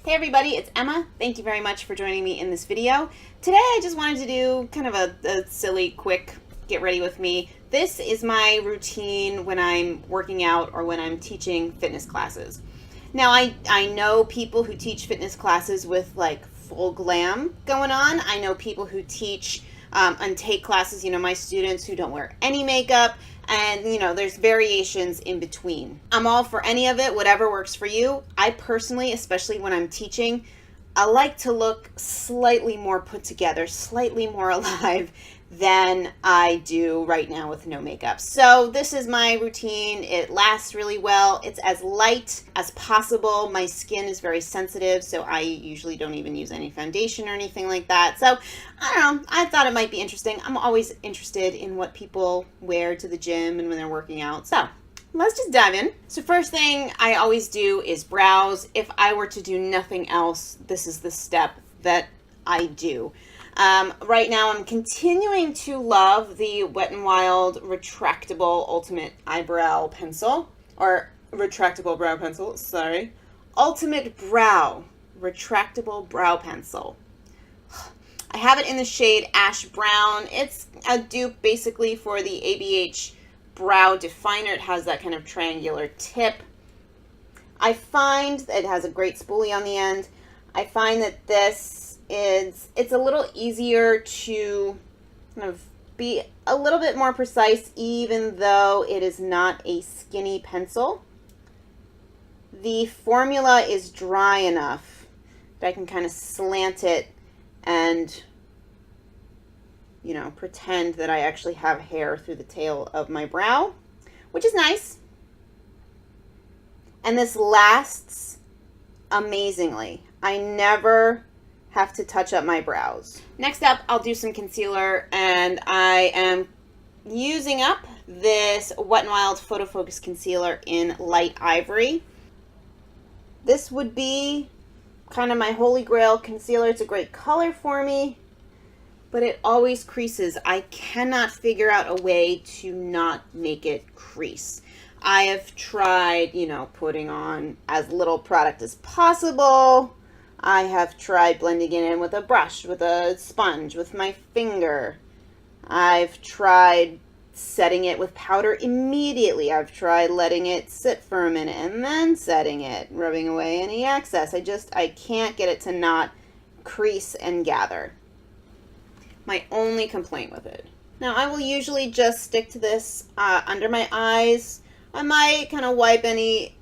Hey everybody, it's Emma. Thank you very much for joining me in this video. Today I just wanted to do kind of a silly, quick get ready with me. This is my routine when I'm working out or when I'm teaching fitness classes. Now I know people who teach fitness classes with like full glam going on. I know people who teach and take classes, my students who don't wear any makeup, and there's variations in between. I'm all for any of it, whatever works for you. I personally, especially when I'm teaching, I like to look slightly more put together, slightly more alive than I do right now with no makeup. So this is my routine. It lasts really well. It's as light as possible. My skin is very sensitive, so I usually don't even use any foundation or anything like that. So I don't know, I thought it might be interesting. I'm always interested in what people wear to the gym and when they're working out. So let's just dive in. So first thing I always do is brows. If I were to do nothing else, this is the step that I do. Right now I'm continuing to love the Wet n Wild Retractable Ultimate Eyebrow Pencil, or Retractable Brow Pencil, sorry. Ultimate Brow Retractable Brow Pencil. I have it in the shade Ash Brown. It's a dupe basically for the ABH Brow Definer. It has that kind of triangular tip. I find that it has a great spoolie on the end. I find that it's a little easier to kind of be a little bit more precise, even though it is not a skinny pencil. The formula is dry enough that I can kind of slant it and pretend that I actually have hair through the tail of my brow, which is nice. And this lasts amazingly. I never have to touch up my brows. Next up, I'll do some concealer, and I am using up this Wet n Wild PhotoFocus concealer in light ivory. This would be kind of my holy grail concealer. It's a great color for me, but it always creases. I cannot figure out a way to not make it crease. I have tried, putting on as little product as possible. I have tried blending it in with a brush, with a sponge, with my finger. I've tried setting it with powder immediately. I've tried letting it sit for a minute and then setting it, rubbing away any excess. I can't get it to not crease and gather. My only complaint with it. Now, I will usually just stick to this under my eyes. I might kind of wipe any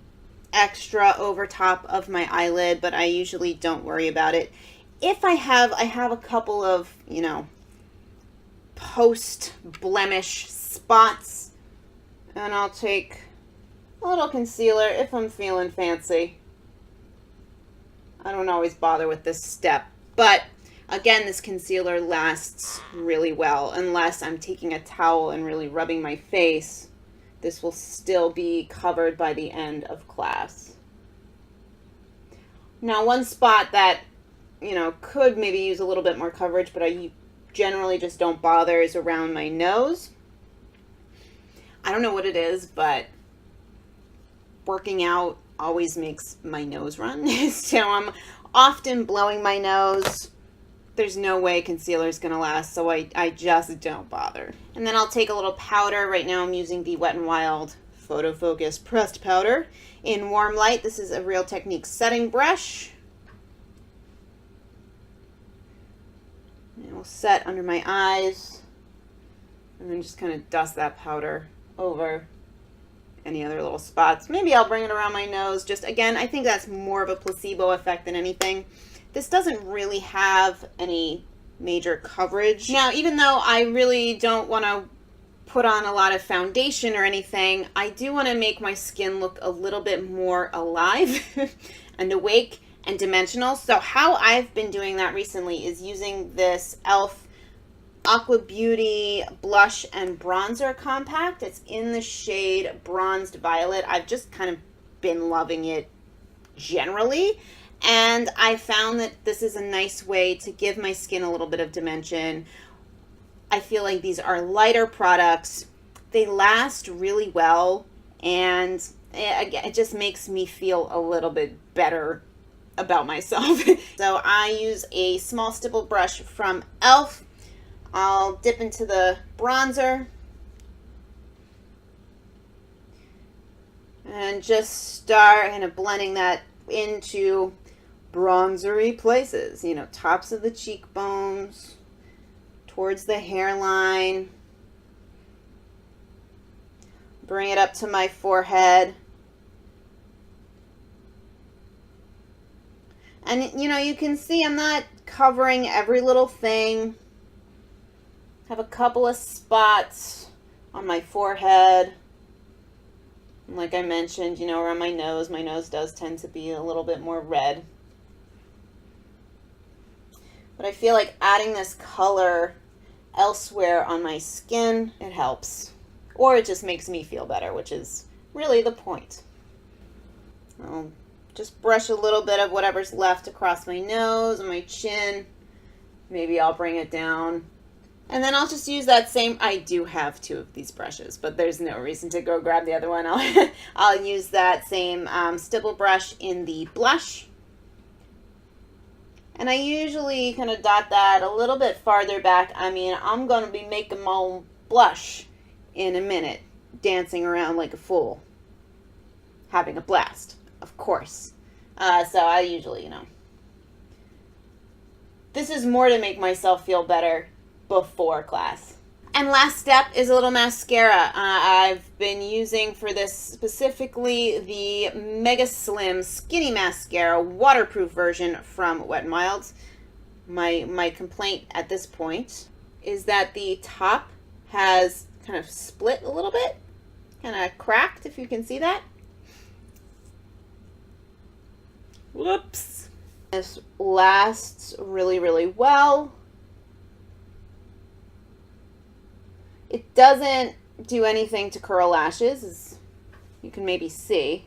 extra over top of my eyelid, but I usually don't worry about it. If I have a couple of, post blemish spots, and I'll take a little concealer if I'm feeling fancy. I don't always bother with this step, but again, this concealer lasts really well unless I'm taking a towel and really rubbing my face. This will still be covered by the end of class. Now, one spot that, could maybe use a little bit more coverage, but I generally just don't bother, is around my nose. I don't know what it is, but working out always makes my nose run. So I'm often blowing my nose. There's no way concealer is going to last, so I just don't bother. And then I'll take a little powder. Right now I'm using the Wet n Wild PhotoFocus pressed powder in warm light. This is a Real Techniques setting brush. And we'll set under my eyes and then just kind of dust that powder over any other little spots. Maybe I'll bring it around my nose. Just again, I think that's more of a placebo effect than anything. This doesn't really have any major coverage. Now, even though I really don't want to put on a lot of foundation or anything, I do want to make my skin look a little bit more alive and awake and dimensional. So how I've been doing that recently is using this e.l.f. Aqua Beauty Blush and Bronzer Compact. It's in the shade Bronzed Violet. I've just kind of been loving it generally. And I found that this is a nice way to give my skin a little bit of dimension. I feel like these are lighter products. They last really well, and it just makes me feel a little bit better about myself. So I use a small stipple brush from e.l.f. I'll dip into the bronzer and just start kind of blending that into bronzery places, you know, tops of the cheekbones, towards the hairline. Bring it up to my forehead. And, you know, you can see I'm not covering every little thing. Have a couple of spots on my forehead. And like I mentioned, you know, around my nose does tend to be a little bit more red. But I feel like adding this color elsewhere on my skin, it helps. Or it just makes me feel better, which is really the point. I'll just brush a little bit of whatever's left across my nose and my chin. Maybe I'll bring it down. And then I'll just use that same, I do have 2 of these brushes, but there's no reason to go grab the other one. I'll use that same stipple brush in the blush. And I usually kind of dot that a little bit farther back. I mean, I'm going to be making my own blush in a minute, dancing around like a fool, having a blast, of course. So I usually, you know, this is more to make myself feel better before class. And last step is a little mascara. I've been using for this specifically the MegaSlim Skinny Mascara waterproof version from Wet n Wild. My complaint at this point is that the top has kind of split a little bit, kind of cracked, if you can see that. Whoops. This lasts really, really well. It doesn't do anything to curl lashes, as you can maybe see.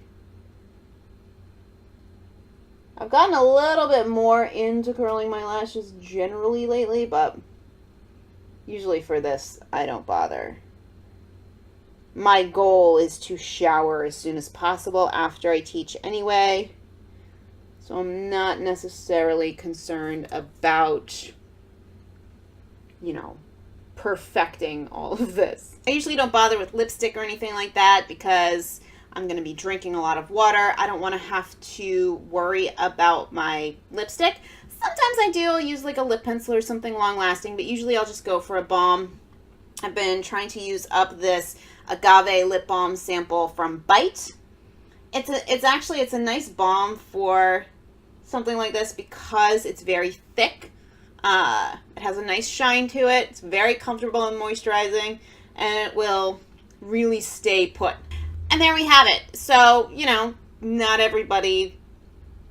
I've gotten a little bit more into curling my lashes generally lately, but usually for this, I don't bother. My goal is to shower as soon as possible after I teach anyway, so I'm not necessarily concerned about, you know, perfecting all of this. I usually don't bother with lipstick or anything like that because I'm going to be drinking a lot of water. I don't want to have to worry about my lipstick. Sometimes I do. I'll use like a lip pencil or something long lasting, but usually I'll just go for a balm. I've been trying to use up this Agave lip balm sample from Bite. It's a nice balm for something like this because it's very thick. It has a nice shine to it. It's very comfortable and moisturizing, and it will really stay put. And there we have it. So, you know, not everybody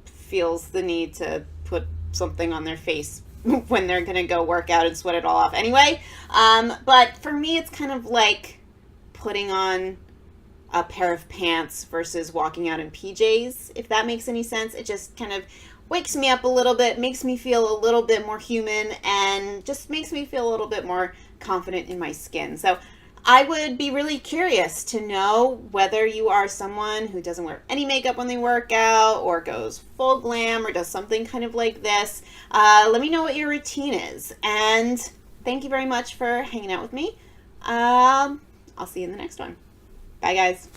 feels the need to put something on their face when they're going to go work out and sweat it all off anyway. But for me, it's kind of like putting on a pair of pants versus walking out in PJs, if that makes any sense. It just kind of wakes me up a little bit, makes me feel a little bit more human, and just makes me feel a little bit more confident in my skin. So I would be really curious to know whether you are someone who doesn't wear any makeup when they work out or goes full glam or does something kind of like this. Let me know what your routine is. And thank you very much for hanging out with me. I'll see you in the next one. Bye, guys.